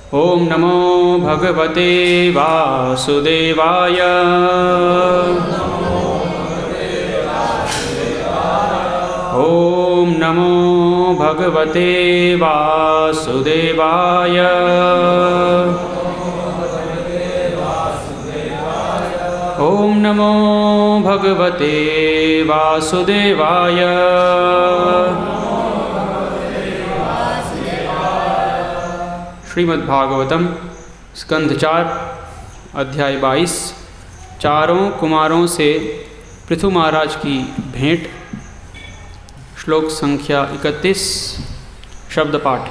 ओम नमो भगवते वासुदेवाय। ओम नमो भगवते वासुदेवाय। ओम नमो भगवते वासुदेवाय। श्रीमद्भागवतम स्कंध 4 अध्याय 22 चारों कुमारों से पृथु महाराज की भेंट। श्लोक संख्या 31 शब्द पाठ।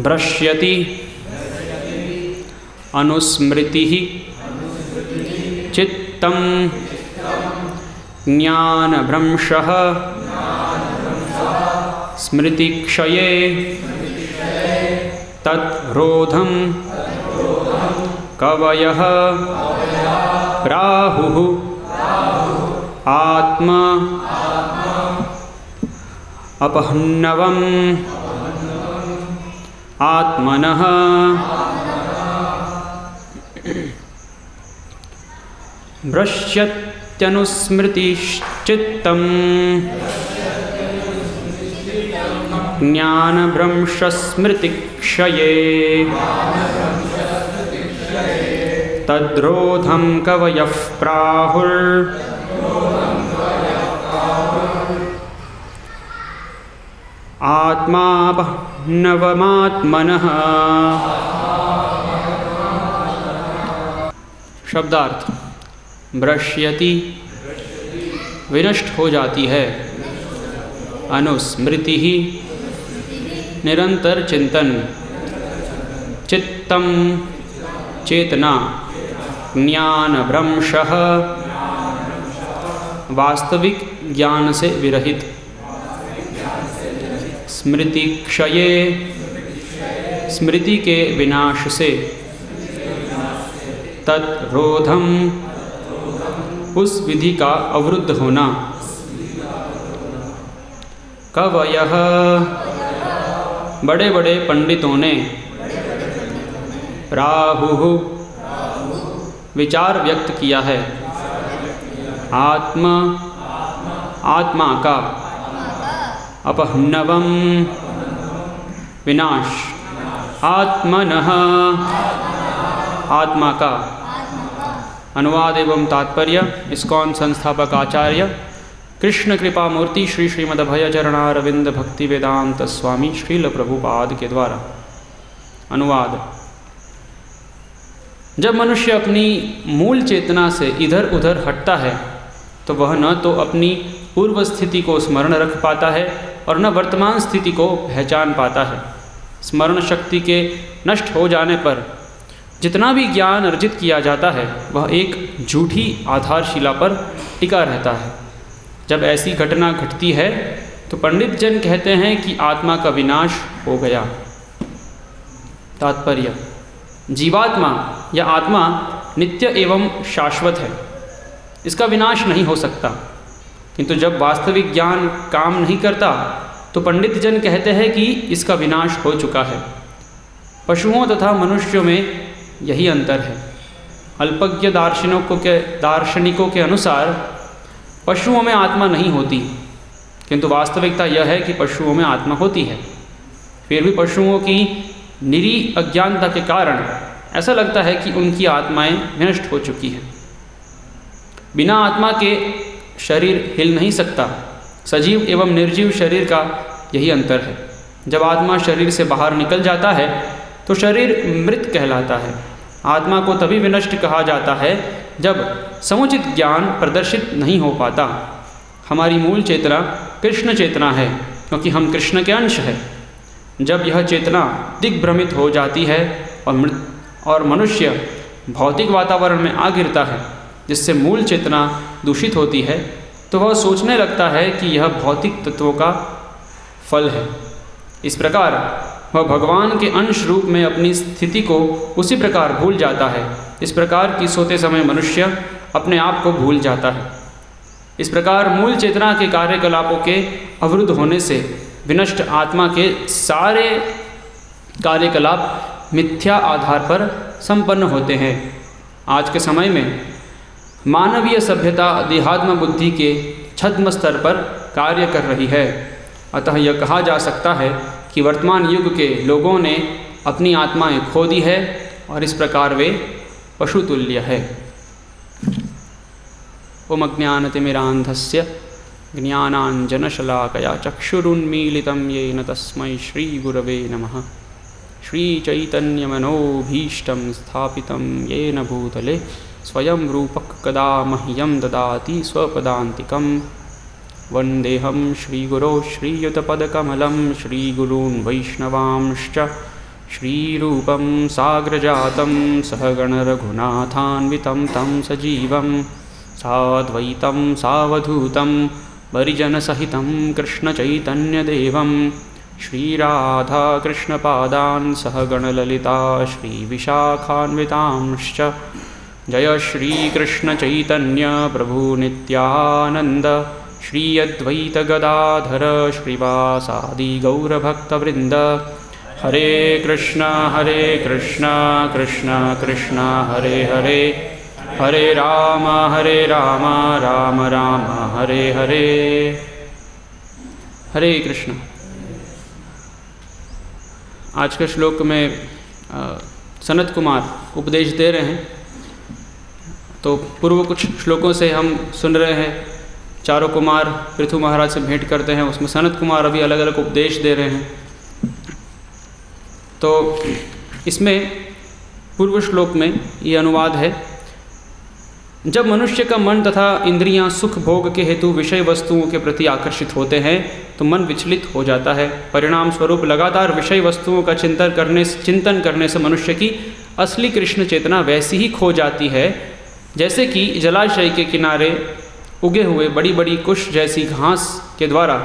भ्रश्यति अनुस्मृति चित्तं ज्ञानभ्रंशः स्मृतिक्षये तद्रोधं कवयः प्राहुः आत्मा अपहन्नवम् आत्मनः। भ्रश्यत्यनुस्मृतिश्चित्तं ज्ञानभ्रंशस्मृतिक्षये तद्रोधं कवयः प्राहुः आत्मापहन्नवमात्मनः। शब्दार्थ। भ्रश्यति विनष्ट हो जाती है, अनुस्मृति ही निरंतर चिंतन, चित्तम चेतना, ज्ञानभ्रंशः वास्तविक ज्ञान से विरहित, स्मृतिक्षये स्मृति के विनाश से, तद्रोधम उस विधि का अवरुद्ध होना, कवयः बड़े बड़े पंडितों ने, प्राहुः विचार व्यक्त किया है, आत्मा आत्मा का, अपहन्नवम विनाश, आत्मनः आत्मा का। अनुवाद एवं तात्पर्य। इस्कॉन संस्थापक आचार्य कृष्ण कृपा मूर्ति श्री श्रीमद्भयचरणारविंद भक्ति वेदांत स्वामी श्रील प्रभुपाद के द्वारा। अनुवाद। जब मनुष्य अपनी मूल चेतना से इधर उधर हटता है तो वह न तो अपनी पूर्व स्थिति को स्मरण रख पाता है और न वर्तमान स्थिति को पहचान पाता है। स्मरण शक्ति के नष्ट हो जाने पर जितना भी ज्ञान अर्जित किया जाता है वह एक झूठी आधारशिला पर टिका रहता है। जब ऐसी घटना घटती है तो पंडित जन कहते हैं कि आत्मा का विनाश हो गया। तात्पर्य। जीवात्मा या आत्मा नित्य एवं शाश्वत है, इसका विनाश नहीं हो सकता। किंतु जब वास्तविक ज्ञान काम नहीं करता तो पंडित जन कहते हैं कि इसका विनाश हो चुका है। पशुओं तथा मनुष्यों में यही अंतर है। अल्पज्ञ दार्शनिकों के अनुसार पशुओं में आत्मा नहीं होती, किंतु वास्तविकता यह है कि पशुओं में आत्मा होती है। फिर भी पशुओं की निरी अज्ञानता के कारण ऐसा लगता है कि उनकी आत्माएं विनष्ट हो चुकी हैं। बिना आत्मा के शरीर हिल नहीं सकता। सजीव एवं निर्जीव शरीर का यही अंतर है। जब आत्मा शरीर से बाहर निकल जाता है तो शरीर मृत कहलाता है। आत्मा को तभी विनष्ट कहा जाता है जब समुचित ज्ञान प्रदर्शित नहीं हो पाता। हमारी मूल चेतना कृष्ण चेतना है, क्योंकि हम कृष्ण के अंश हैं। जब यह चेतना दिग्भ्रमित हो जाती है और मनुष्य भौतिक वातावरण में आ गिरता है, जिससे मूल चेतना दूषित होती है, तो वह सोचने लगता है कि यह भौतिक तत्वों का फल है। इस प्रकार वह भगवान के अंश रूप में अपनी स्थिति को उसी प्रकार भूल जाता है। इस प्रकार की सोते समय मनुष्य अपने आप को भूल जाता है। इस प्रकार मूल चेतना के कार्यकलापों के अवरुद्ध होने से विनष्ट आत्मा के सारे कार्यकलाप मिथ्या आधार पर संपन्न होते हैं। आज के समय में मानवीय सभ्यता देहात्म बुद्धि के छद्म स्तर पर कार्य कर रही है। अतः यह कहा जा सकता है कि वर्तमान युग के लोगों ने अपनी आत्माएं खो दी है और इस प्रकार वे पशुतुल्य है। ओम अज्ञानतिमिरान्धस्य ज्ञानाञ्जनशलाकया चक्षुरुन्मीलितं येन तस्मै श्रीगुरवे नमः। श्रीचैतन्यमनोभीष्टं स्थापितं येन भूतले स्वयं रूपः कदा मह्यं ददाति स्वपदान्तिकम्। वन्देऽहं श्रीगुरो श्रीयुतपदकमलं श्रीगुरून् वैष्णवांश्च श्रीरूपं साग्रजातं सहगणरघुनाथान्वितं तं सजीवं साद्वैतं सावधूतं परिजनसहितं कृष्णचैतन्यदेवं श्रीराधाकृष्णपादान् सहगणललिता श्रीविशाखान्वितांश्च। जय श्रीकृष्णचैतन्य प्रभु नित्यानन्द श्री अद्वैत गदाधर श्रीवासादि गौरभक्तवृंद। हरे कृष्ण कृष्ण कृष्ण हरे हरे, हरे राम राम राम हरे हरे। हरे कृष्ण। आज के श्लोक में सनत कुमार उपदेश दे रहे हैं। तो पूर्व कुछ श्लोकों से हम सुन रहे हैं, चारों कुमार पृथु महाराज से भेंट करते हैं, उसमें सनत कुमार अभी अलग अलग उपदेश दे रहे हैं। तो इसमें पूर्व श्लोक में ये अनुवाद है, जब मनुष्य का मन तथा इंद्रियां सुख भोग के हेतु विषय वस्तुओं के प्रति आकर्षित होते हैं तो मन विचलित हो जाता है। परिणाम स्वरूप लगातार विषय वस्तुओं का चिंतन करने से मनुष्य की असली कृष्ण चेतना वैसी ही खो जाती है जैसे कि जलाशय के किनारे उगे हुए बड़ी बड़ी कुश जैसी घास के द्वारा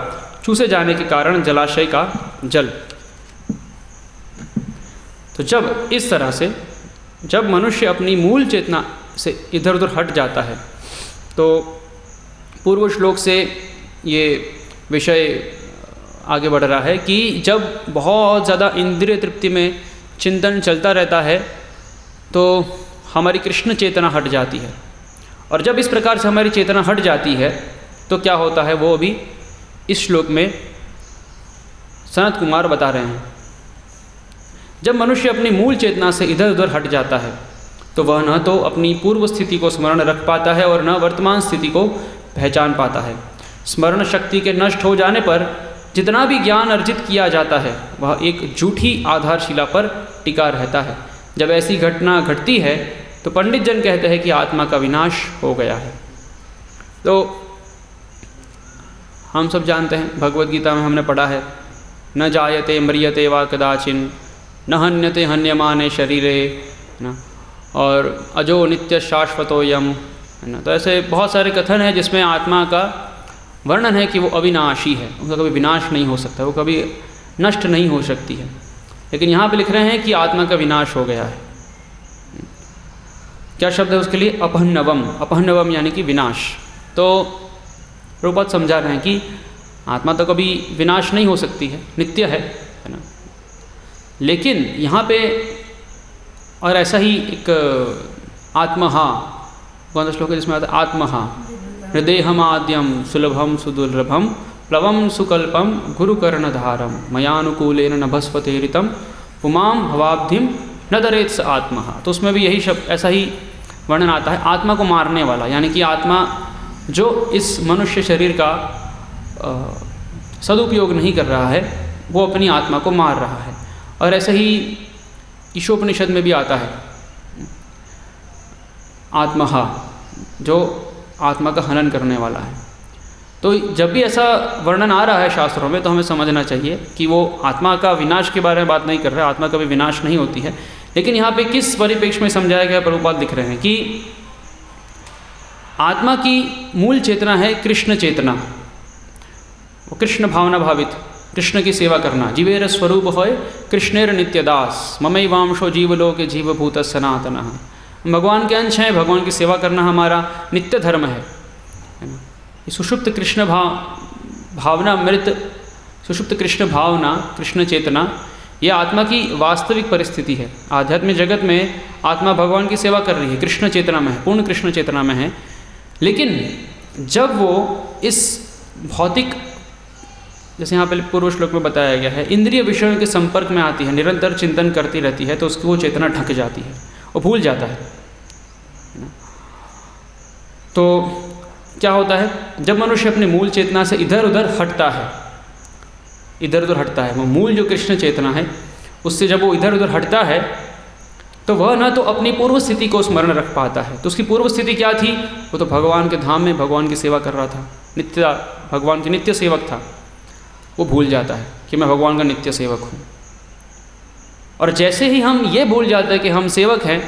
चूसे जाने के कारण जलाशय का जल। तो जब इस तरह से जब मनुष्य अपनी मूल चेतना से इधर उधर हट जाता है, तो पूर्व श्लोक से ये विषय आगे बढ़ रहा है कि जब बहुत ज़्यादा इंद्रिय तृप्ति में चिंतन चलता रहता है तो हमारी कृष्ण चेतना हट जाती है। और जब इस प्रकार से हमारी चेतना हट जाती है तो क्या होता है वो अभी इस श्लोक में सनत कुमार बता रहे हैं। जब मनुष्य अपनी मूल चेतना से इधर उधर हट जाता है तो वह न तो अपनी पूर्व स्थिति को स्मरण रख पाता है और न वर्तमान स्थिति को पहचान पाता है। स्मरण शक्ति के नष्ट हो जाने पर जितना भी ज्ञान अर्जित किया जाता है वह एक झूठी आधारशिला पर टिका रहता है। जब ऐसी घटना घटती है तो पंडित जन कहते हैं कि आत्मा का विनाश हो गया है। तो हम सब जानते हैं, भगवद गीता में हमने पढ़ा है, न जायते म्रियते वा कदाचिन न हन्यते हन्यमाने शरीरे, है ना, और अजो नित्य शाश्वतोयम, है ना। तो ऐसे बहुत सारे कथन हैं जिसमें आत्मा का वर्णन है कि वो अविनाशी है, उसका कभी विनाश नहीं हो सकता, वो कभी नष्ट नहीं हो सकती है। लेकिन यहाँ पे लिख रहे हैं कि आत्मा का विनाश हो गया है। क्या शब्द है उसके लिए? अपहन्नवम। अपहन्नवम यानी कि विनाश। तो रूपद समझा रहे हैं कि आत्मा तो कभी विनाश नहीं हो सकती है, नित्य है ना। लेकिन यहाँ पे और ऐसा ही एक आत्महा, कौन सा श्लोक है जिसमें आता है आत्महा, हृदयहमाद्यम सुलभम सुदुर्लभम प्लवम सुकल्पम गुरुकर्णधारम मयानुकूलेन नभस्वतेरितम पुमाम भवाब्धिम न दरेत स आत्मा। तो उसमें भी यही शब्द, ऐसा ही वर्णन आता है, आत्मा को मारने वाला, यानी कि आत्मा जो इस मनुष्य शरीर का सदुपयोग नहीं कर रहा है वो अपनी आत्मा को मार रहा है। और ऐसे ही ईशोपनिषद में भी आता है आत्महा, जो आत्मा का हनन करने वाला है। तो जब भी ऐसा वर्णन आ रहा है शास्त्रों में तो हमें समझना चाहिए कि वो आत्मा का विनाश के बारे में बात नहीं कर रहा है, आत्मा कभी विनाश नहीं होती है। लेकिन यहाँ पे किस परिप्रेक्ष्य में समझाया गया, प्रभुपाद लिख रहे हैं कि आत्मा की मूल चेतना है कृष्ण चेतना, वो कृष्ण भावना भावित, कृष्ण की सेवा करना। जीवेर स्वरूप होय कृष्णेर नित्यदास ममैवांशो जीवलोके जीवभूत सनातनः। भगवान के अंश हैं, भगवान की सेवा करना हमारा नित्य धर्म है ना। सुषुप्त कृष्ण भावना मृत, सुषुप्त कृष्ण भावना, कृष्ण चेतना, ये आत्मा की वास्तविक परिस्थिति है। आध्यात्मिक जगत में आत्मा भगवान की सेवा कर रही है, कृष्ण चेतना में है, पूर्ण कृष्ण चेतना में है। लेकिन जब वो इस भौतिक, जैसे यहाँ पहले पूर्व श्लोक में बताया गया है, इंद्रिय विषयों के संपर्क में आती है, निरंतर चिंतन करती रहती है, तो उसकी वो चेतना ढक जाती है, वो भूल जाता है। तो क्या होता है, जब मनुष्य अपने मूल चेतना से इधर उधर हटता है, वो मूल जो कृष्ण चेतना है उससे जब वो इधर उधर हटता है, तो वह ना तो अपनी पूर्व स्थिति को स्मरण रख पाता है। तो उसकी पूर्व स्थिति क्या थी, वो तो भगवान के धाम में भगवान की सेवा कर रहा था, नित्य भगवान के नित्य सेवक था। वो भूल जाता है कि मैं भगवान का नित्य सेवक हूँ। और जैसे ही हम ये भूल जाते हैं कि हम सेवक हैं,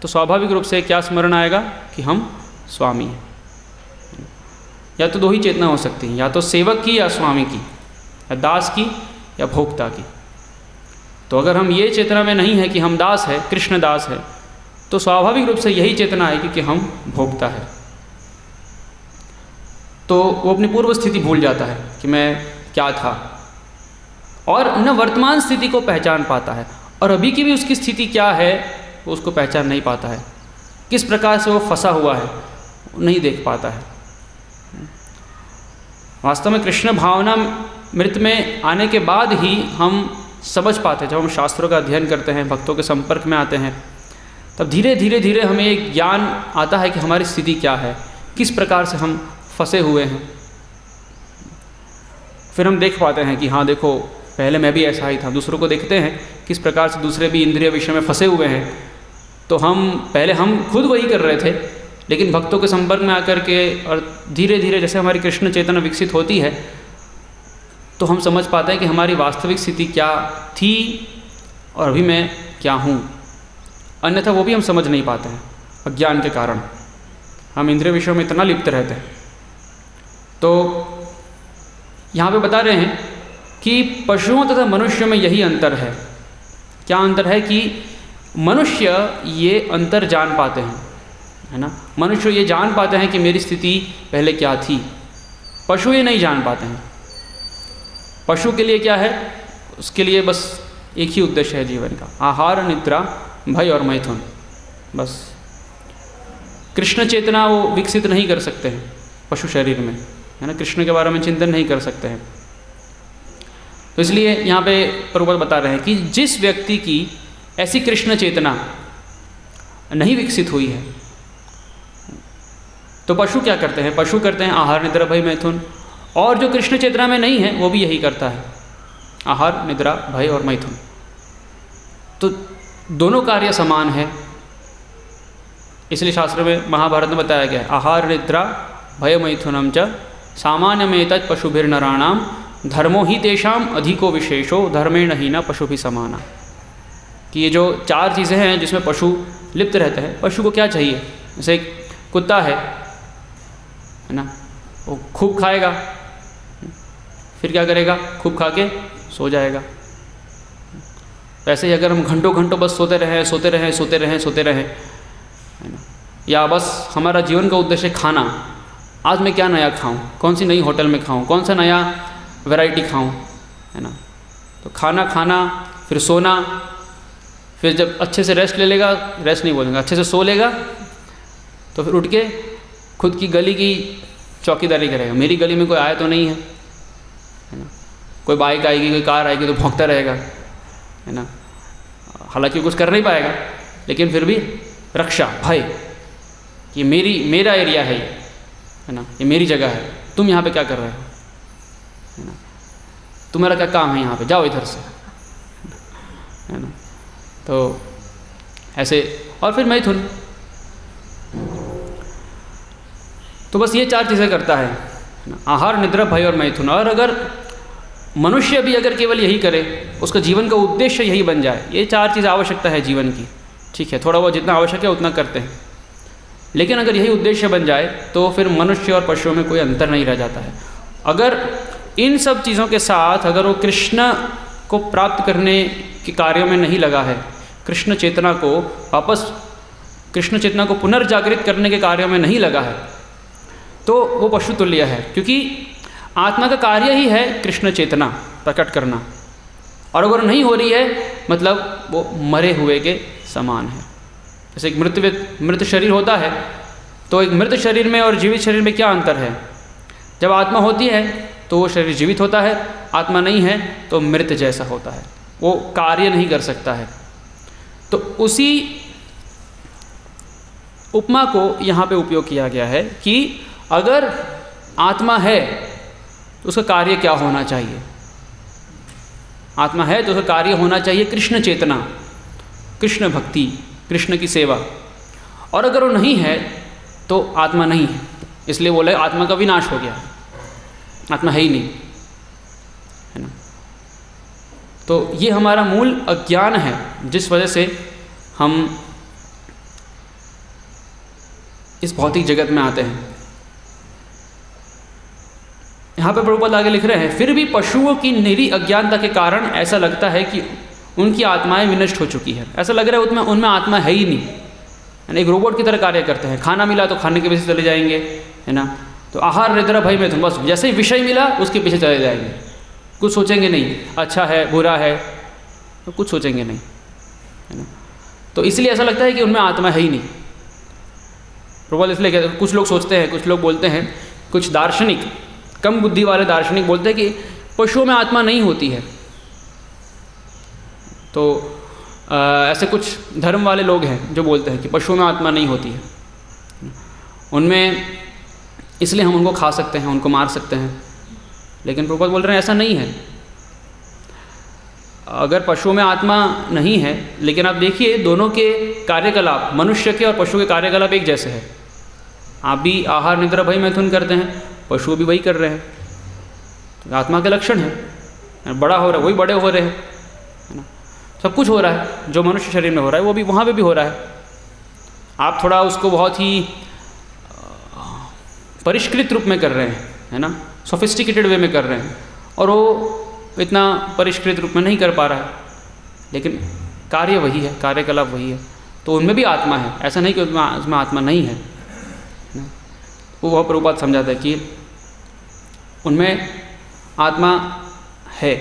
तो स्वाभाविक रूप से क्या स्मरण आएगा कि हम स्वामी हैं। या तो दो ही चेतना हो सकती हैं, या तो सेवक की या स्वामी की, या दास की या भोक्ता की। तो अगर हम ये चेतना में नहीं है कि हम दास है, कृष्ण दास है, तो स्वाभाविक रूप से यही चेतना आएगी कि हम भोक्ता है। तो वो अपनी पूर्व स्थिति भूल जाता है कि मैं क्या था, और न वर्तमान स्थिति को पहचान पाता है, और अभी की भी उसकी स्थिति क्या है वो उसको पहचान नहीं पाता है। किस प्रकार से वो फंसा हुआ है नहीं देख पाता है। वास्तव में कृष्ण भावना मृत में आने के बाद ही हम समझ पाते हैं। जब हम शास्त्रों का अध्ययन करते हैं, भक्तों के संपर्क में आते हैं, तब धीरे धीरे हमें एक ज्ञान आता है कि हमारी स्थिति क्या है, किस प्रकार से हम फंसे हुए हैं। फिर हम देख पाते हैं कि हाँ देखो, पहले मैं भी ऐसा ही था। दूसरों को देखते हैं किस प्रकार से दूसरे भी इंद्रिय विषय में फंसे हुए हैं। तो पहले हम खुद वही कर रहे थे, लेकिन भक्तों के संपर्क में आकर के और धीरे धीरे जैसे हमारी कृष्ण चेतना विकसित होती है, तो हम समझ पाते हैं कि हमारी वास्तविक स्थिति क्या थी और अभी मैं क्या हूँ। अन्यथा वो भी हम समझ नहीं पाते हैं, अज्ञान के कारण हम इंद्रिय विषयों में इतना लिप्त रहते हैं। तो यहाँ पे बता रहे हैं कि पशुओं तथा मनुष्यों में यही अंतर है। क्या अंतर है कि मनुष्य ये अंतर जान पाते हैं, है ना। मनुष्य ये जान पाते हैं कि मेरी स्थिति पहले क्या थी, पशु ये नहीं जान पाते हैं। पशु के लिए क्या है, उसके लिए बस एक ही उद्देश्य है जीवन का, आहार, निद्रा, भय और मैथुन, बस। कृष्ण चेतना वो विकसित नहीं कर सकते हैं पशु शरीर में, है ना। कृष्ण के बारे में चिंतन नहीं कर सकते हैं। तो इसलिए यहाँ पे प्रभुपाद बता रहे हैं कि जिस व्यक्ति की ऐसी कृष्ण चेतना नहीं विकसित हुई है, तो पशु क्या करते हैं, पशु करते हैं आहार, निद्रा, भय, मैथुन। और जो कृष्ण चेतना में नहीं है वो भी यही करता है, आहार, निद्रा, भय और मैथुन। तो दोनों कार्य समान है। इसलिए शास्त्र में, महाभारत में बताया गया है, आहार, निद्रा, भय, मैथुनम च सामान्यमेतत् पशुभिर्नराणाम धर्मो ही तेषाम अधिको विशेषो धर्मेण ही न पशु भी समाना। कि ये जो चार चीज़ें हैं जिसमें पशु लिप्त रहते हैं। पशु को क्या चाहिए, जैसे एक कुत्ता है ना, वो खूब खाएगा, फिर क्या करेगा, खूब खा के सो जाएगा। वैसे ही अगर हम घंटों घंटों बस सोते रहें, है ना, या बस हमारा जीवन का उद्देश्य खाना, आज मैं क्या नया खाऊं, कौन सी नई होटल में खाऊं, कौन सा नया वैरायटी खाऊं, है ना। तो खाना, फिर सोना, फिर जब अच्छे से रेस्ट ले लेगा, रेस्ट नहीं बोलेंगे, अच्छे से सो लेगा, तो फिर उठ के खुद की गली की चौकीदारी करेगा। मेरी गली में कोई आया तो नहीं है ना। कोई बाइक आएगी, कोई कार आएगी तो भौंकता रहेगा, है ना। हालांकि कुछ कर नहीं पाएगा, लेकिन फिर भी रक्षा, भय, ये मेरा एरिया है, है ना, ये मेरी जगह है, तुम यहाँ पे क्या कर रहे हो, है ना, तुम्हारा क्या काम है यहाँ पे, जाओ इधर से, है ना। तो ऐसे, और फिर मैथुन, तो बस ये चार चीज़ें करता है ना, आहार, निद्रा, भय और मैथुन। और अगर मनुष्य भी अगर केवल यही करे, उसका जीवन का उद्देश्य यही बन जाए, ये चार चीज़ आवश्यकता है जीवन की, ठीक है, थोड़ा बहुत जितना आवश्यक है उतना करते हैं, लेकिन अगर यही उद्देश्य बन जाए तो फिर मनुष्य और पशुओं में कोई अंतर नहीं रह जाता है। अगर इन सब चीज़ों के साथ अगर वो कृष्ण को प्राप्त करने के कार्यों में नहीं लगा है, कृष्ण चेतना को वापस, कृष्ण चेतना को पुनर्जागृत करने के कार्यों में नहीं लगा है, तो वो पशु तुल्य है। क्योंकि आत्मा का कार्य ही है कृष्ण चेतना प्रकट करना, और अगर नहीं हो रही है मतलब वो मरे हुए के समान है। जैसे एक मृत शरीर होता है, तो एक मृत शरीर में और जीवित शरीर में क्या अंतर है? जब आत्मा होती है तो वो शरीर जीवित होता है, आत्मा नहीं है तो मृत जैसा होता है, वो कार्य नहीं कर सकता है। तो उसी उपमा को यहाँ पे उपयोग किया गया है कि अगर आत्मा है तो उसका कार्य क्या होना चाहिए? आत्मा है तो उसका कार्य होना चाहिए कृष्ण चेतना, कृष्ण भक्ति, कृष्ण की सेवा। और अगर वो नहीं है तो आत्मा नहीं है, इसलिए बोले आत्मा का विनाश हो गया, आत्मा है ही नहीं, है ना। तो ये हमारा मूल अज्ञान है जिस वजह से हम इस भौतिक जगत में आते हैं। यहाँ पे प्रभुपाद आगे लिख रहे हैं, फिर भी पशुओं की निरी अज्ञानता के कारण ऐसा लगता है कि उनकी आत्माएं विनष्ट हो चुकी है। ऐसा लग रहा है उनमें आत्मा है ही नहीं, यानी एक रोबोट की तरह कार्य करते हैं। खाना मिला तो खाने के पीछे चले जाएंगे, है ना। तो आहार निद्रा भय में, बस जैसे ही विषय मिला उसके पीछे चले जाएंगे, कुछ सोचेंगे नहीं, अच्छा है बुरा है, तो कुछ सोचेंगे नहीं, है ना। तो इसलिए ऐसा लगता है कि उनमें आत्मा है ही नहीं। प्रभुपाद इसलिए कहते हैं, कुछ लोग सोचते हैं, कुछ लोग बोलते हैं, कुछ दार्शनिक, कम बुद्धि वाले दार्शनिक बोलते हैं कि पशुओं में आत्मा नहीं होती है। तो ऐसे कुछ धर्म वाले लोग हैं जो बोलते हैं कि पशुओं में आत्मा नहीं होती है, उनमें इसलिए हम उनको खा सकते हैं, उनको मार सकते हैं। लेकिन प्रभुपाद बोल रहे हैं ऐसा नहीं है। अगर पशुओं में आत्मा नहीं है, लेकिन आप देखिए दोनों के कार्यकलाप, मनुष्य के और पशु के कार्यकलाप एक जैसे है। आप भी आहार निद्रा भय मैथुन करते हैं, पशु भी वही कर रहे हैं, तो आत्मा के लक्षण है। बड़ा हो रहा है वही बड़े हो रहे हैं, है ना। सब कुछ हो रहा है जो मनुष्य शरीर में हो रहा है वो भी वहाँ पे भी हो रहा है। आप थोड़ा उसको बहुत ही परिष्कृत रूप में कर रहे हैं, है ना, सोफिस्टिकेटेड वे में कर रहे हैं, और वो इतना परिष्कृत रूप में नहीं कर पा रहा है, लेकिन कार्य वही है, कार्यकलाप वही है। तो उनमें भी आत्मा है, ऐसा नहीं कि उसमें आत्मा नहीं है। वो प्रभुपाद समझाता है कि उनमें आत्मा है,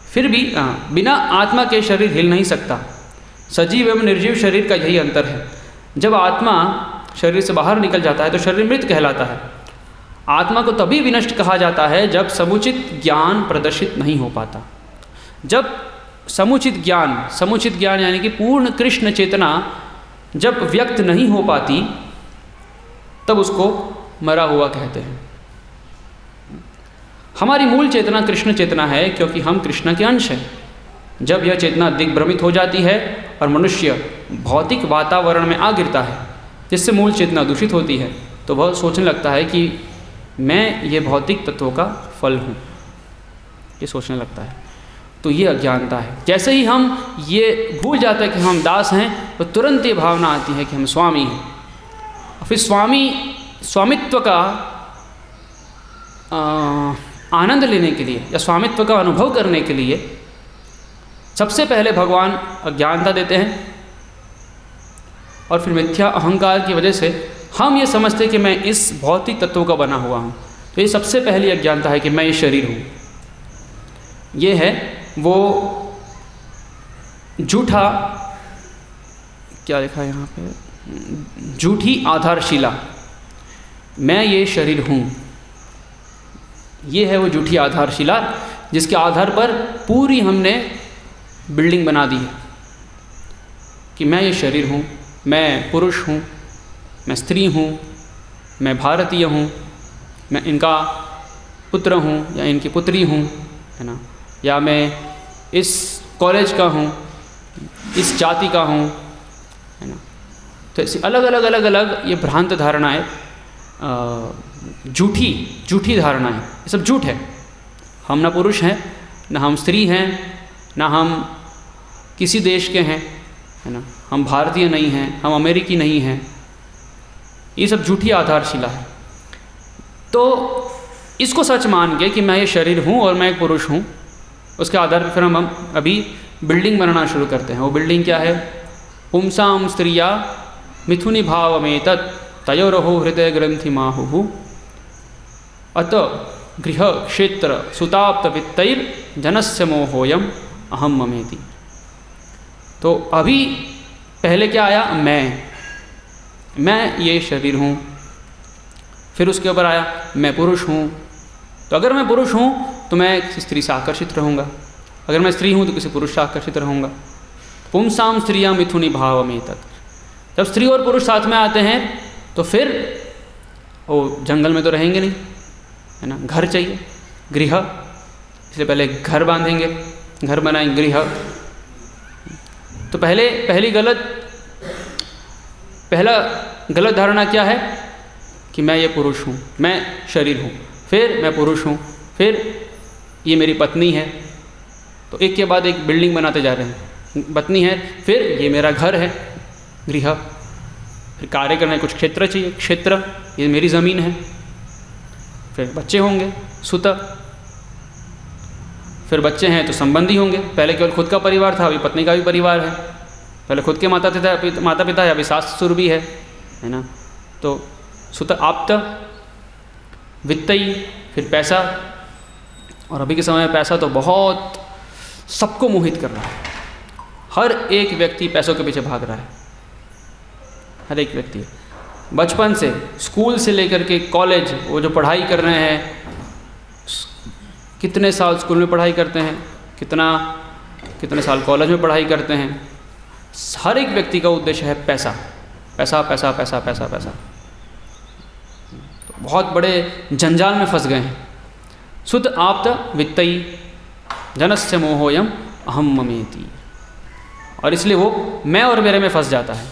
फिर भी बिना आत्मा के शरीर हिल नहीं सकता। सजीव एवं निर्जीव शरीर का यही अंतर है। जब आत्मा शरीर से बाहर निकल जाता है तो शरीर मृत कहलाता है। आत्मा को तभी विनष्ट कहा जाता है जब समुचित ज्ञान प्रदर्शित नहीं हो पाता। जब समुचित ज्ञान यानी कि पूर्ण कृष्ण चेतना जब व्यक्त नहीं हो पाती, तब उसको मरा हुआ कहते हैं। हमारी मूल चेतना कृष्ण चेतना है, क्योंकि हम कृष्ण के अंश हैं। जब यह चेतना दिग्भ्रमित हो जाती है और मनुष्य भौतिक वातावरण में आ गिरता है, जिससे मूल चेतना दूषित होती है, तो वह सोचने लगता है कि मैं ये भौतिक तत्वों का फल हूँ, ये सोचने लगता है। तो ये अज्ञानता है। जैसे ही हम ये भूल जाते हैं कि हम दास हैं, तो तुरंत ये भावना आती है कि हम स्वामी हैं। और फिर स्वामित्व का आनंद लेने के लिए या स्वामित्व का अनुभव करने के लिए सबसे पहले भगवान अज्ञानता देते हैं, और फिर मिथ्या अहंकार की वजह से हम ये समझते हैं कि मैं इस भौतिक तत्वों का बना हुआ हूँ। तो ये सबसे पहली अज्ञानता है कि मैं ये शरीर हूँ। ये है वो झूठा, क्या लिखा है यहाँ पे, झूठी आधारशिला, मैं ये शरीर हूँ। ये है वो झूठी आधारशिला जिसके आधार पर पूरी हमने बिल्डिंग बना दी है कि मैं ये शरीर हूँ, मैं पुरुष हूँ, मैं स्त्री हूँ, मैं भारतीय हूँ, मैं इनका पुत्र हूँ या इनकी पुत्री हूँ, है ना, या मैं इस कॉलेज का हूँ, इस जाति का हूँ, है ना। तो ऐसी अलग अलग ये भ्रांत धारणाएँ, झूठी धारणाएँ, ये सब झूठ है। हम ना पुरुष हैं, ना हम स्त्री हैं, ना हम किसी देश के हैं, है ना, हम भारतीय नहीं हैं, हम अमेरिकी नहीं हैं। ये सब झूठी आधारशिला है। तो इसको सच मान के कि मैं ये शरीर हूँ और मैं एक पुरुष हूँ, उसके आधार पर फिर हम अभी बिल्डिंग बनाना शुरू करते हैं। वो बिल्डिंग क्या है? पुंसां स्त्रिया मिथुनि भावमेतत् तयोरहो हृदय ग्रंथि माहुः अत गृह क्षेत्र सुताप्त वित्तैर् जनस्य मोहोयम् अहम ममेति। तो अभी पहले क्या आया, मैं ये शरीर हूँ, फिर उसके ऊपर आया मैं पुरुष हूँ। तो अगर मैं पुरुष हूँ तो मैं किसी स्त्री से आकर्षित रहूँगा, अगर मैं स्त्री हूँ तो किसी पुरुष से आकर्षित रहूँगा। पुंसाम स्त्रियाँ मिथुनी भाव में तत्। जब स्त्री और पुरुष साथ में आते हैं तो फिर वो जंगल में तो रहेंगे नहीं, है ना, घर चाहिए, गृह, इसलिए पहले घर बांधेंगे, घर बनाएंगे, गृह। तो पहला गलत धारणा क्या है कि मैं ये पुरुष हूँ, मैं शरीर हूँ, फिर मैं पुरुष हूँ, फिर ये मेरी पत्नी है। तो एक के बाद एक बिल्डिंग बनाते जा रहे हैं, पत्नी है, फिर ये मेरा घर है, गृह, फिर कार्य करने कुछ क्षेत्र चाहिए, क्षेत्र, ये मेरी ज़मीन है, फिर बच्चे होंगे, सुत, फिर बच्चे हैं तो संबंधी होंगे। पहले केवल खुद का परिवार था, अभी पत्नी का भी परिवार है। पहले खुद के माता पिता है, अभी सास ससुर भी है ना। तो सुत, आप्त, वित्तई, फिर पैसा। और अभी के समय में पैसा तो बहुत सबको मोहित कर रहा है, हर एक व्यक्ति पैसों के पीछे भाग रहा है, हर एक व्यक्ति। बचपन से, स्कूल से लेकर के कॉलेज, वो जो पढ़ाई कर रहे हैं, कितने साल स्कूल में पढ़ाई करते हैं, कितने साल कॉलेज में पढ़ाई करते हैं, हर एक व्यक्ति का उद्देश्य है पैसा, पैसा, पैसा, पैसा, पैसा, पैसा। तो बहुत बड़े जंजाल में फंस गए हैं। सुत, आप्त, वित्तई, जनस्य मोहोयम अहम ममेति। और इसलिए वो मैं और मेरे में फंस जाता है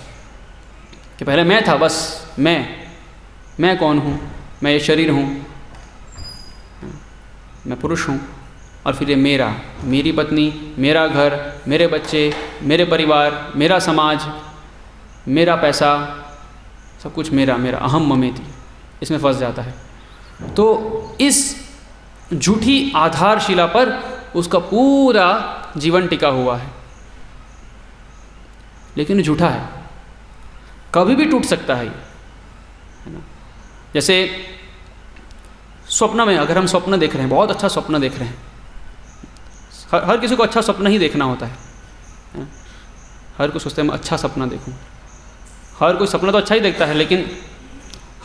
कि पहले मैं था, बस मैं कौन हूँ, मैं ये शरीर हूँ, मैं पुरुष हूँ, और फिर ये मेरा, मेरी पत्नी, मेरा घर, मेरे बच्चे, मेरे परिवार, मेरा समाज, मेरा पैसा, सब कुछ मेरा, अहम ममेति, इसमें फंस जाता है। तो इस झूठी आधारशिला पर उसका पूरा जीवन टिका हुआ है, लेकिन झूठा है, कभी भी टूट सकता है ना। जैसे स्वप्न में, अगर हम स्वप्न देख रहे हैं, बहुत अच्छा स्वप्न देख रहे हैं, हर किसी को अच्छा स्वप्न ही देखना होता है। हर कोई सोचते हैं मैं अच्छा सपना देखूं, हर कोई सपना तो अच्छा ही देखता है, लेकिन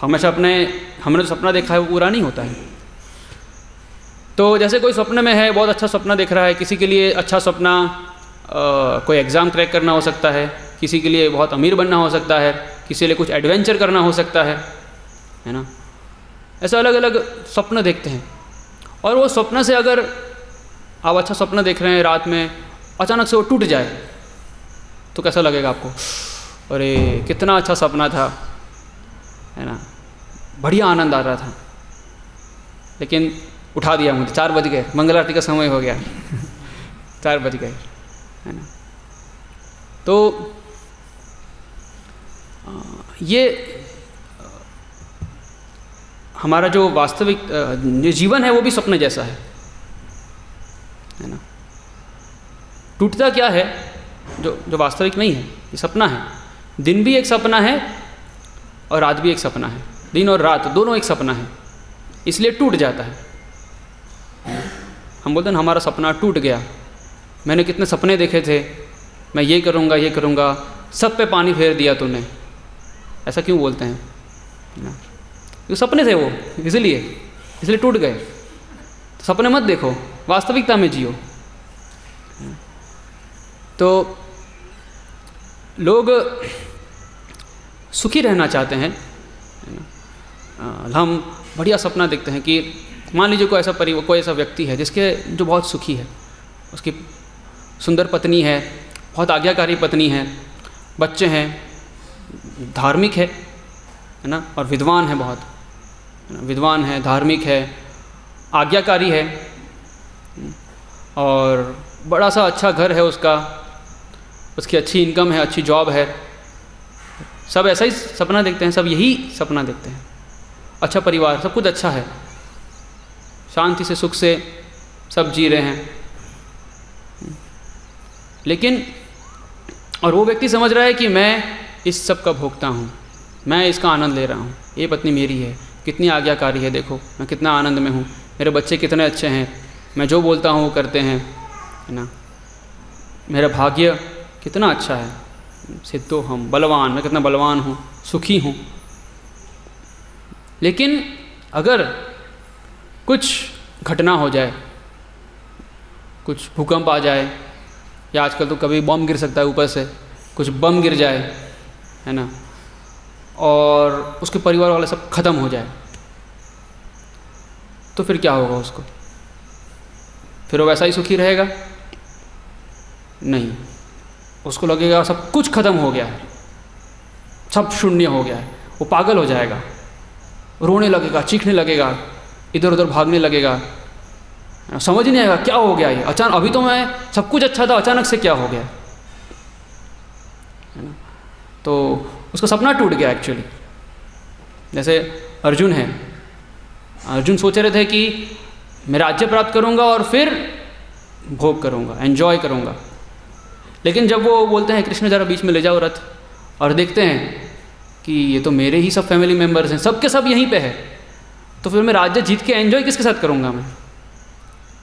हमेशा हमने जो सपना देखा है वो पूरा नहीं होता है। तो जैसे कोई स्वप्न में है, बहुत अच्छा सपना देख रहा है, किसी के लिए अच्छा सपना कोई एग्ज़ाम क्रैक करना हो सकता है, किसी के लिए बहुत अमीर बनना हो सकता है, किसी के लिए कुछ एडवेंचर करना हो सकता है ना। ऐसे अलग अलग स्वप्न देखते हैं। और वो स्वप्न से अगर आप अच्छा स्वप्न देख रहे हैं रात में, अचानक से वो टूट जाए तो कैसा लगेगा आपको? अरे कितना अच्छा सपना था, है ना, बढ़िया आनंद आ रहा था, लेकिन उठा दिया मुझे, 4 बज गए, मंगल आरती का समय हो गया 4 बज गए, है ना। तो ये हमारा जो वास्तविक जो जीवन है वो भी सपने जैसा है ना। टूटता क्या है, जो वास्तविक नहीं है, ये सपना है। दिन भी एक सपना है और रात भी एक सपना है, दिन और रात दोनों एक सपना है, इसलिए टूट जाता है। हम बोलते हैं हमारा सपना टूट गया, मैंने कितने सपने देखे थे, मैं ये करूँगा, सब पे पानी फेर दिया तूने, ऐसा क्यों बोलते हैं ना? ये सपने थे वो, इसलिए टूट गए। तो सपने मत देखो, वास्तविकता में जियो। तो लोग सुखी रहना चाहते हैं, हम बढ़िया सपना देखते हैं कि मान लीजिए कोई ऐसा व्यक्ति है जिसके जो बहुत सुखी है, उसकी सुंदर पत्नी है, बहुत आज्ञाकारी पत्नी है, बच्चे हैं, धार्मिक है ना, और विद्वान है, बहुत विद्वान है, धार्मिक है, आज्ञाकारी है, और बड़ा सा अच्छा घर है उसका, उसकी अच्छी इनकम है, अच्छी जॉब है। सब ऐसा ही सपना देखते हैं, सब यही सपना देखते हैं। अच्छा परिवार, सब कुछ अच्छा है, शांति से सुख से सब जी रहे हैं, लेकिन और वो व्यक्ति समझ रहा है कि मैं इस सब का भोगता हूँ, मैं इसका आनंद ले रहा हूँ, ये पत्नी मेरी है, कितनी आज्ञाकारी है, देखो मैं कितना आनंद में हूँ, मेरे बच्चे कितने अच्छे हैं, मैं जो बोलता हूँ वो करते हैं, है ना। मेरा भाग्य कितना अच्छा है, सिद्धो हम बलवान, मैं कितना बलवान हूँ, सुखी हूँ। लेकिन अगर कुछ घटना हो जाए, कुछ भूकंप आ जाए, या आजकल तो कभी बम गिर सकता है ऊपर से, कुछ बम गिर जाए, है ना, और उसके परिवार वाले सब खत्म हो जाए, तो फिर क्या होगा उसको? फिर वो वैसा ही सुखी रहेगा? नहीं, उसको लगेगा सब कुछ खत्म हो गया है, सब शून्य हो गया है, वो पागल हो जाएगा, रोने लगेगा, चीखने लगेगा, इधर उधर भागने लगेगा, समझ नहीं आएगा क्या हो गया ये, अचानक अभी तो मैं सब कुछ अच्छा था, अचानक से क्या हो गया, है ना। तो उसका सपना टूट गया एक्चुअली। जैसे अर्जुन है, अर्जुन सोच रहे थे कि मैं राज्य प्राप्त करूंगा और फिर भोग करूंगा, एंजॉय करूंगा। लेकिन जब वो बोलते हैं कृष्ण जरा बीच में ले जाओ रथ, और देखते हैं कि ये तो मेरे ही सब फैमिली मेम्बर्स हैं, सब के सब यहीं पे है, तो फिर मैं राज्य जीत के एंजॉय किसके साथ करूंगा मैं?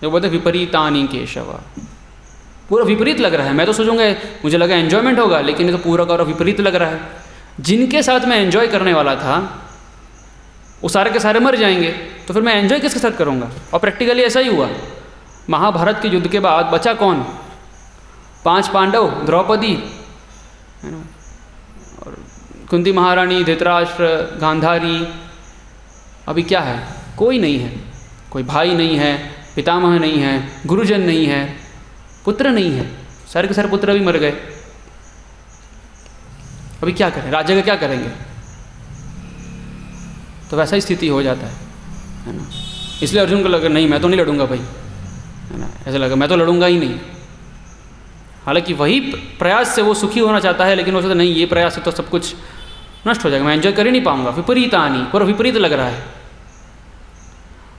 वो बोलते विपरीतानि केशव, पूरा विपरीत लग रहा है। मैं तो सोचूंगा, मुझे लगा एंजॉयमेंट होगा, लेकिन ये तो पूरा का विपरीत लग रहा है। जिनके साथ मैं एंजॉय करने वाला था वो सारे के सारे मर जाएंगे, तो फिर मैं एंजॉय किसके साथ करूंगा? और प्रैक्टिकली ऐसा ही हुआ। महाभारत के युद्ध के बाद बचा कौन? 5 पांडव, द्रौपदी, है ना, और कुंती महारानी, धृतराष्ट्र, गांधारी। अभी क्या है? कोई नहीं है, कोई भाई नहीं है, पितामह नहीं है, गुरुजन नहीं है, पुत्र नहीं है, सारे के सारे पुत्र भी मर गए। अभी क्या करें? राज्य का क्या करेंगे? तो वैसा ही स्थिति हो जाता है ना। इसलिए अर्जुन को लगा नहीं, मैं तो नहीं लड़ूंगा भाई, है ना, ऐसा लगा मैं तो लड़ूंगा ही नहीं। हालांकि वही प्रयास से वो सुखी होना चाहता है, लेकिन वो सोचता नहीं, ये प्रयास से तो सब कुछ नष्ट हो जाएगा, मैं एंजॉय कर ही नहीं पाऊंगा, विपरीतानि, पूरा विपरीत लग रहा है।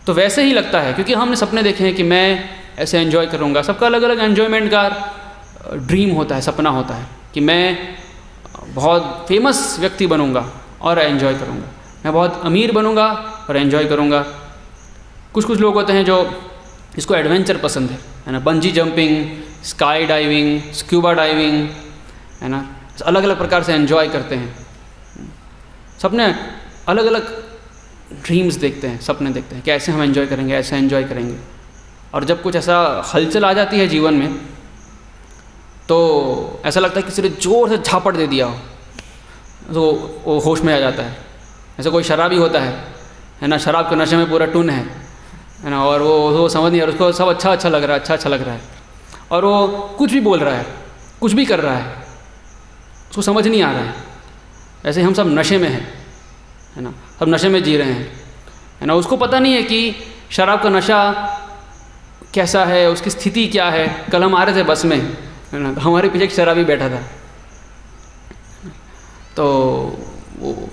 तो वैसे ही लगता है, क्योंकि हमने सपने देखे हैं कि मैं ऐसे एंजॉय करूंगा। सबका अलग अलग एंजॉयमेंट का ड्रीम होता है, सपना होता है कि मैं बहुत फेमस व्यक्ति बनूंगा और एंजॉय करूंगा, मैं बहुत अमीर बनूंगा और एंजॉय करूंगा। कुछ कुछ लोग होते हैं जो जिसको एडवेंचर पसंद है ना, bungee jumping, sky diving, scuba diving, है ना, अलग अलग प्रकार से एंजॉय करते हैं। सबने अलग अलग ड्रीम्स देखते हैं, सपने देखते हैं कि ऐसे हम एंजॉय करेंगे, ऐसे एंजॉय करेंगे। और जब कुछ ऐसा हलचल आ जाती है जीवन में, तो ऐसा लगता है किसी ने जोर से झापड़ दे दिया हो, तो वो होश में आ जाता है। ऐसा कोई शराबी होता है ना, शराब के नशे में पूरा टुन है ना, और वो समझ नहीं, और उसको सब अच्छा लग रहा है, अच्छा लग रहा है, और वो कुछ भी बोल रहा है, कुछ भी कर रहा है, उसको समझ नहीं आ रहा है। ऐसे हम सब नशे में हैं, है ना, सब नशे में जी रहे हैं, है ना। उसको पता नहीं है कि शराब का नशा कैसा है, उसकी स्थिति क्या है। कल हम आ रहे थे बस में, है ना, हमारे पीछे एक शराबी बैठा था, तो वो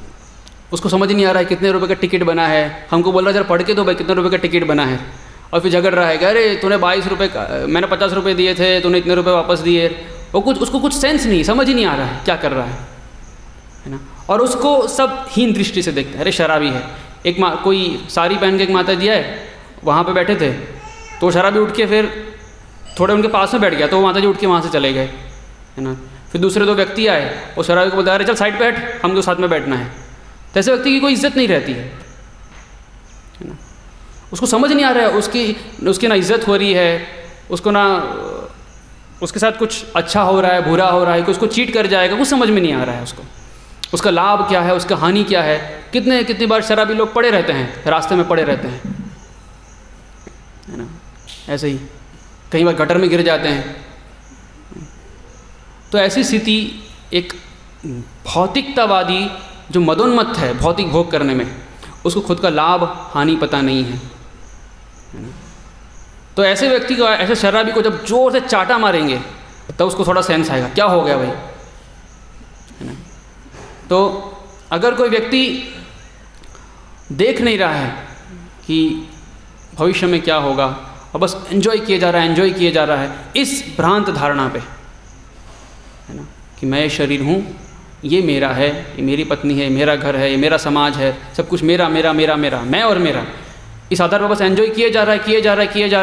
उसको समझ नहीं आ रहा है कितने रुपए का टिकट बना है। हमको बोल रहा है जरा पढ़ के दो भाई कितने रुपए का टिकट बना है, और फिर झगड़ रहा है कि अरे तूने 22 रुपये का, मैंने 50 रुपये दिए थे, तूने इतने रुपये वापस दिए। वो उसको कुछ सेंस नहीं, समझ ही नहीं आ रहा है क्या कर रहा है ना। और उसको सब हीन दृष्टि से देखते हैं, अरे शराबी है। कोई साड़ी पहन के एक माता जी आए, वहाँ पे बैठे थे, तो शराबी उठ के फिर थोड़े उनके पास में बैठ गया, तो वो माता जी उठ के वहाँ से चले गए, है ना। फिर दूसरे 2 व्यक्ति आए, वो शराबी को बोलते अरे चल साइड पे बैठ, हम तो साथ में बैठना है। तो ऐसे व्यक्ति की कोई इज्जत नहीं रहती है ना। उसको समझ नहीं आ रहा है उसकी ना इज्जत हो रही है, उसको ना उसके साथ कुछ अच्छा हो रहा है, बुरा हो रहा है, कि उसको चीट कर जाएगा, कुछ समझ में नहीं आ रहा है उसको। उसका लाभ क्या है, उसका हानि क्या है। कितनी बार शराबी लोग पड़े रहते हैं, रास्ते में पड़े रहते हैं, है ना। ऐसे ही कई बार गटर में गिर जाते हैं। तो ऐसी स्थिति एक भौतिकतावादी जो मदोन्मत्त है भौतिक भोग करने में, उसको खुद का लाभ हानि पता नहीं है ना। तो ऐसे व्यक्ति को, ऐसे शराबी को जब जोर से चाटा मारेंगे तब उसको थोड़ा सेंस आएगा क्या हो गया भाई, है ना। तो अगर कोई व्यक्ति देख नहीं रहा है कि भविष्य में क्या होगा और बस एंजॉय किए जा रहा है इस भ्रांत धारणा पे, है ना, कि मैं शरीर हूँ, ये मेरा है, ये मेरी पत्नी है, मेरा घर है, ये मेरा समाज है, सब कुछ मेरा मेरा मेरा मेरा, मैं और मेरा, इस आधार पर बस एंजॉय किए जा रहा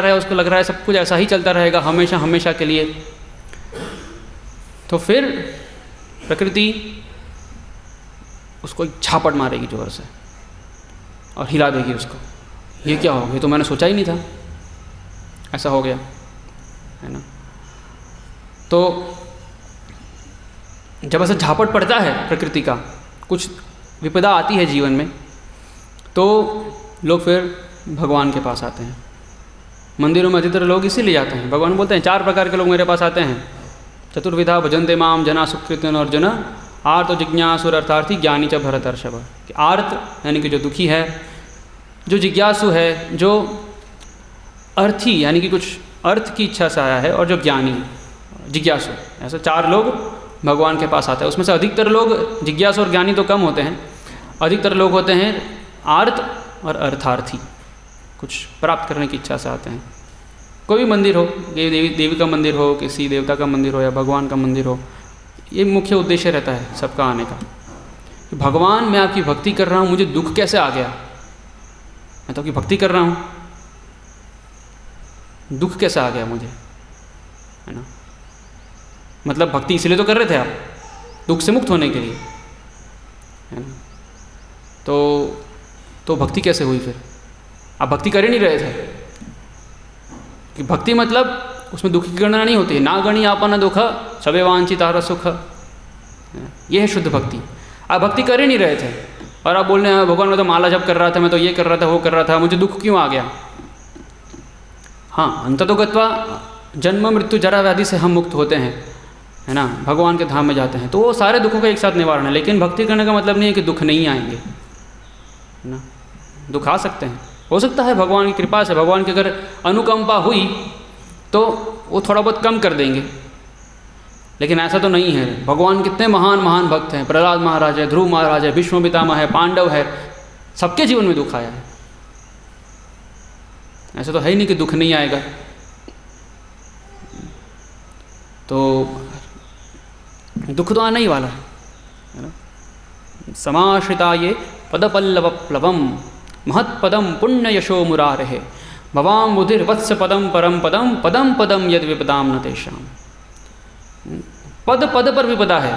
है, उसको लग रहा है सब कुछ ऐसा ही चलता रहेगा हमेशा के लिए। तो फिर प्रकृति उसको एक झापट मारेगी जोर से और हिला देगी उसको। ये क्या हो गया, ये तो मैंने सोचा ही नहीं था, ऐसा हो गया, है ना। तो जब ऐसा झापट पड़ता है प्रकृति का, कुछ विपदा आती है जीवन में, तो लोग फिर भगवान के पास आते हैं। मंदिरों में अधिकतर लोग इसीलिए जाते हैं। भगवान बोलते हैं 4 प्रकार के लोग मेरे पास आते हैं। चतुर्विधा भजन्ते माम जना सुकृतिन अर्जुन, आर्त जिज्ञासुर अर्थार्थी ज्ञानी च भरतर्षभ। कि आर्त यानी कि जो दुखी है, जो जिज्ञासु है, जो अर्थी यानी कि कुछ अर्थ की इच्छा से आया है, और जो ज्ञानी जिज्ञासु, ऐसे 4 लोग भगवान के पास आते हैं। उसमें से अधिकतर लोग, जिज्ञासु और ज्ञानी तो कम होते हैं, अधिकतर लोग होते हैं आर्त और अर्थार्थी, कुछ प्राप्त करने की इच्छा से आते हैं। कोई भी मंदिर हो, देवी का मंदिर हो, किसी देवता का मंदिर हो या भगवान का मंदिर हो, ये मुख्य उद्देश्य रहता है सबका आने का। भगवान मैं आपकी भक्ति कर रहा हूँ, मुझे दुख कैसे आ गया, मैं तो आपकी भक्ति कर रहा हूँ, दुख कैसे आ गया मुझे, है ना। मतलब भक्ति इसलिए तो कर रहे थे आप, दुख से मुक्त होने के लिए, है ना। तो भक्ति कैसे हुई फिर, आप भक्ति कर ही नहीं रहे थे। कि भक्ति मतलब उसमें दुख की गणना नहीं होती है। ना गणी आपन दुख सबे वांछितार सुख, यह है शुद्ध भक्ति। आप भक्ति कर ही नहीं रहे थे और आप बोल रहे हैं भगवान मैं तो माला जप कर रहा था, मैं तो ये कर रहा था, वो कर रहा था, मुझे दुख क्यों आ गया। हाँ, अंततो गत्वा जन्म मृत्यु जरा व्याधि से हम मुक्त होते हैं, है ना, भगवान के धाम में जाते हैं, तो वो सारे दुखों का एक साथ निवारण है। लेकिन भक्ति करने का मतलब नहीं है कि दुख नहीं आएंगे, है ना। दुख आ सकते हैं, हो सकता है भगवान की कृपा से, भगवान की अगर अनुकंपा हुई तो वो थोड़ा बहुत कम कर देंगे, लेकिन ऐसा तो नहीं है। भगवान कितने महान महान भक्त हैं, प्रहलाद महाराज है, ध्रुव महाराज है, भीष्म पितामह है, पांडव है, सबके जीवन में दुख आया है। ऐसा तो है ही नहीं कि दुख नहीं आएगा। तो दुख तो आना ही वाला है ना। समाश्रिता ये पदपल्लव प्लवम महत्पदम पुण्य यशो मुरारे भवाम बुधिर वत्स पदम परम पदम पदम पदम यद विपदाम न तेषाम। पद पद पर विपदा है।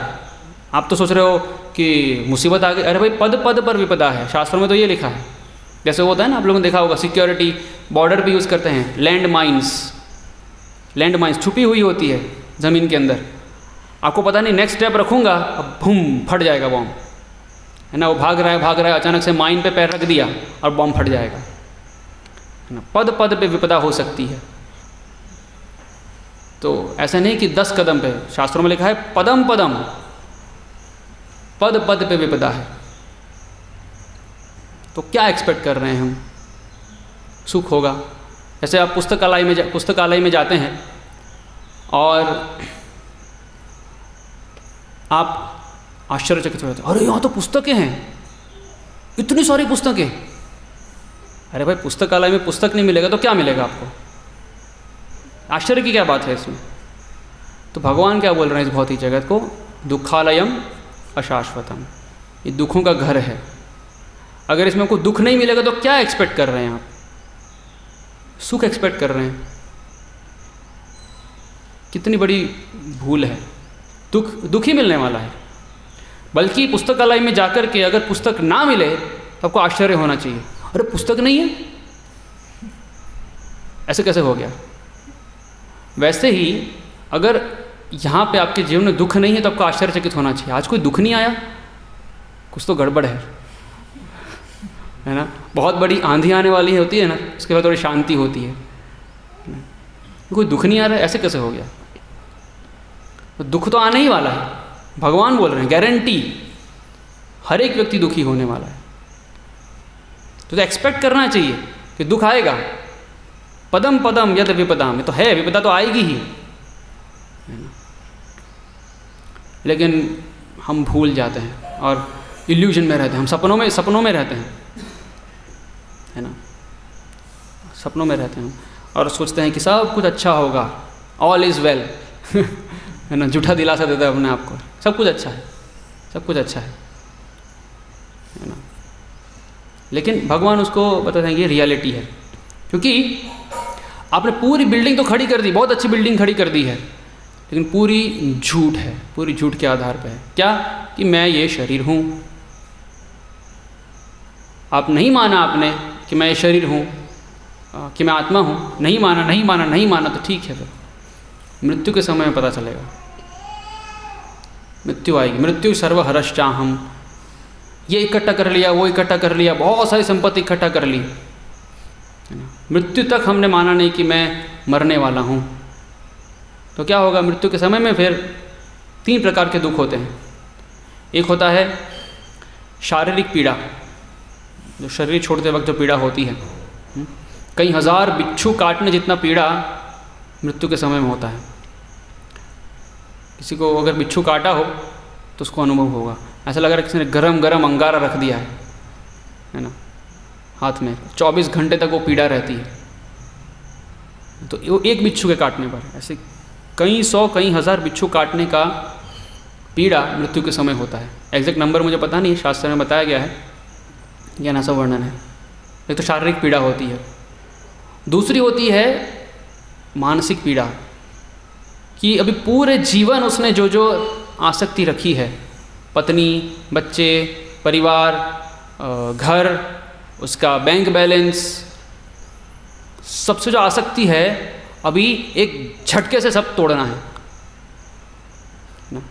आप तो सोच रहे हो कि मुसीबत आ गई, अरे भाई पद पद पर विपदा है, शास्त्रों में तो ये लिखा है। जैसे होता है ना, आप लोगों ने देखा होगा सिक्योरिटी बॉर्डर पे यूज़ करते हैं लैंड माइंस। लैंड माइंस छुपी हुई होती है ज़मीन के अंदर, आपको पता नहीं नेक्स्ट स्टेप रखूँगा अब बूम फट जाएगा बॉम्ब, है ना। वो भाग रहा है, अचानक से माइन पे पैर रख दिया और बॉम्ब फट जाएगा, है ना। पद पद पे विपदा हो सकती है। तो ऐसा नहीं कि 10 कदम पे, शास्त्रों में लिखा है पदम पदम, पद पद पे विपदा है। तो क्या एक्सपेक्ट कर रहे हैं हम, सुख होगा। जैसे आप पुस्तकालय में जाते हैं और आप आश्चर्यचकित हो जाते हैं, अरे यहाँ तो पुस्तकें हैं, इतनी सारी पुस्तकें। अरे भाई पुस्तकालय में पुस्तक नहीं मिलेगा तो क्या मिलेगा आपको, आश्चर्य की क्या बात है इसमें। तो भगवान क्या बोल रहे हैं इस भौतिक जगत को, दुखालयम अशाश्वतम, ये दुखों का घर है। अगर इसमें कोई दुख नहीं मिलेगा तो क्या एक्सपेक्ट कर रहे हैं आप, सुख एक्सपेक्ट कर रहे हैं। कितनी बड़ी भूल है। दुख ही मिलने वाला है। बल्कि पुस्तकालय में जाकर के अगर पुस्तक ना मिले तो आपको आश्चर्य होना चाहिए, अरे पुस्तक नहीं है, ऐसे कैसे हो गया। वैसे ही अगर यहाँ पे आपके जीवन में दुख नहीं है तो आपको आश्चर्यचकित होना चाहिए, आज कोई दुख नहीं आया, कुछ तो गड़बड़ है ना। बहुत बड़ी आंधी आने वाली होती है ना, उसके बाद थोड़ी शांति होती है, कोई दुख नहीं आ रहा है, ऐसे कैसे हो गया। तो दुख तो आने ही वाला है, भगवान बोल रहे हैं गारंटी, हर एक व्यक्ति दुखी होने वाला है। तो एक्सपेक्ट करना चाहिए कि दुख आएगा। पदम पदम यद विपदाम, ये तो है, विपदा तो आएगी ही, है ना। लेकिन हम भूल जाते हैं और इल्यूजन में रहते हैं, हम सपनों में रहते हैं, है ना। सपनों में रहते हैं और सोचते हैं कि सब कुछ अच्छा होगा, ऑल इज़ वेल, है ना। झूठा दिलासा देता है अपने आप को, सब कुछ अच्छा है, सब कुछ अच्छा है ना। लेकिन भगवान उसको बताते हैं कि ये रियलिटी है। क्योंकि आपने पूरी बिल्डिंग तो खड़ी कर दी, बहुत अच्छी बिल्डिंग खड़ी कर दी है, लेकिन पूरी झूठ है, पूरी झूठ के आधार पर है। क्या? कि मैं ये शरीर हूँ। आप नहीं माना आपने कि मैं ये शरीर हूँ, कि मैं आत्मा हूँ, नहीं माना तो ठीक है, फिर मृत्यु के समय में पता चलेगा। मृत्यु आएगी, मृत्यु सर्वहरश्चाहम, ये इकट्ठा कर लिया, वो इकट्ठा कर लिया, बहुत सारी संपत्ति इकट्ठा कर ली, मृत्यु तक हमने माना नहीं कि मैं मरने वाला हूँ। तो क्या होगा मृत्यु के समय में? फिर 3 प्रकार के दुख होते हैं। एक होता है शारीरिक पीड़ा, जो शरीर छोड़ते वक्त जो पीड़ा होती है, कई हज़ार बिच्छू काटने जितना पीड़ा मृत्यु के समय में होता है। किसी को अगर बिच्छू काटा हो तो उसको अनुभव होगा, ऐसा लग रहा है किसी ने गरम गरम अंगारा रख दिया है ना हाथ में, 24 घंटे तक वो पीड़ा रहती है। तो वो एक बिच्छू के काटने पर, ऐसे कई 100 कई हज़ार बिच्छू काटने का पीड़ा मृत्यु के समय होता है। एग्जैक्ट नंबर मुझे पता नहीं, शास्त्र में बताया गया है, या ऐसा वर्णन है। एक तो शारीरिक पीड़ा होती है, दूसरी होती है मानसिक पीड़ा, कि अभी पूरे जीवन उसने जो जो आसक्ति रखी है, पत्नी, बच्चे, परिवार, घर, उसका बैंक बैलेंस, सबसे जो आसक्ति है, अभी एक झटके से सब तोड़ना है ना,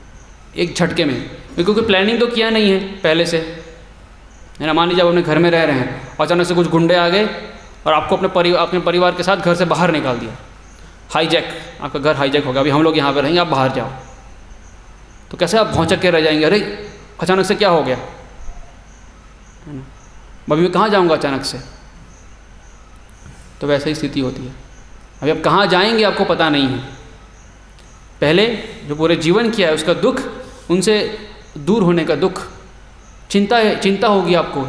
एक झटके में, क्योंकि प्लानिंग तो किया नहीं है पहले से, है ना। मान लीजिए आप अपने घर में रह रहे हैं, अचानक से कुछ गुंडे आ गए और आपको अपने परिवार के साथ घर से बाहर निकाल दिया, हाईजैक, आपका घर हाईजैक होगा, अभी हम लोग यहाँ पे रहेंगे, आप बाहर जाओ। तो कैसे आप भौंचक के रह जाएंगे, अरे अचानक से क्या हो गया, है ना, अभी मैं कहाँ जाऊँगा अचानक से। तो वैसे ही स्थिति होती है। अभी आप कहाँ जाएंगे आपको पता नहीं है। पहले जो पूरे जीवन किया है उसका दुख, उनसे दूर होने का दुख, चिंता होगी आपको।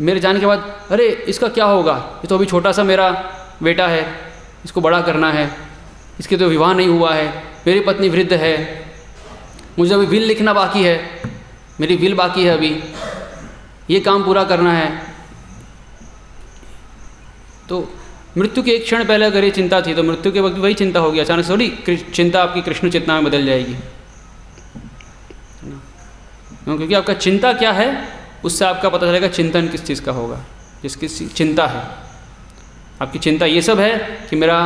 मेरे जाने के बाद अरे इसका क्या होगा, ये तो अभी छोटा सा मेरा बेटा है, इसको बड़ा करना है, इसके तो विवाह नहीं हुआ है, मेरी पत्नी वृद्ध है, मुझे अभी विल लिखना बाकी है, मेरी विल बाकी है, अभी ये काम पूरा करना है। तो मृत्यु के एक क्षण पहले अगर ये चिंता थी तो मृत्यु के वक्त भी वही चिंता होगी। अचानक से थोड़ी चिंता आपकी कृष्ण चेतना में बदल जाएगी, क्योंकि आपका चिंता क्या है उससे आपका पता चलेगा चिंतन किस चीज़ का होगा। जिसकी चिंता है, आपकी चिंता ये सब है कि मेरा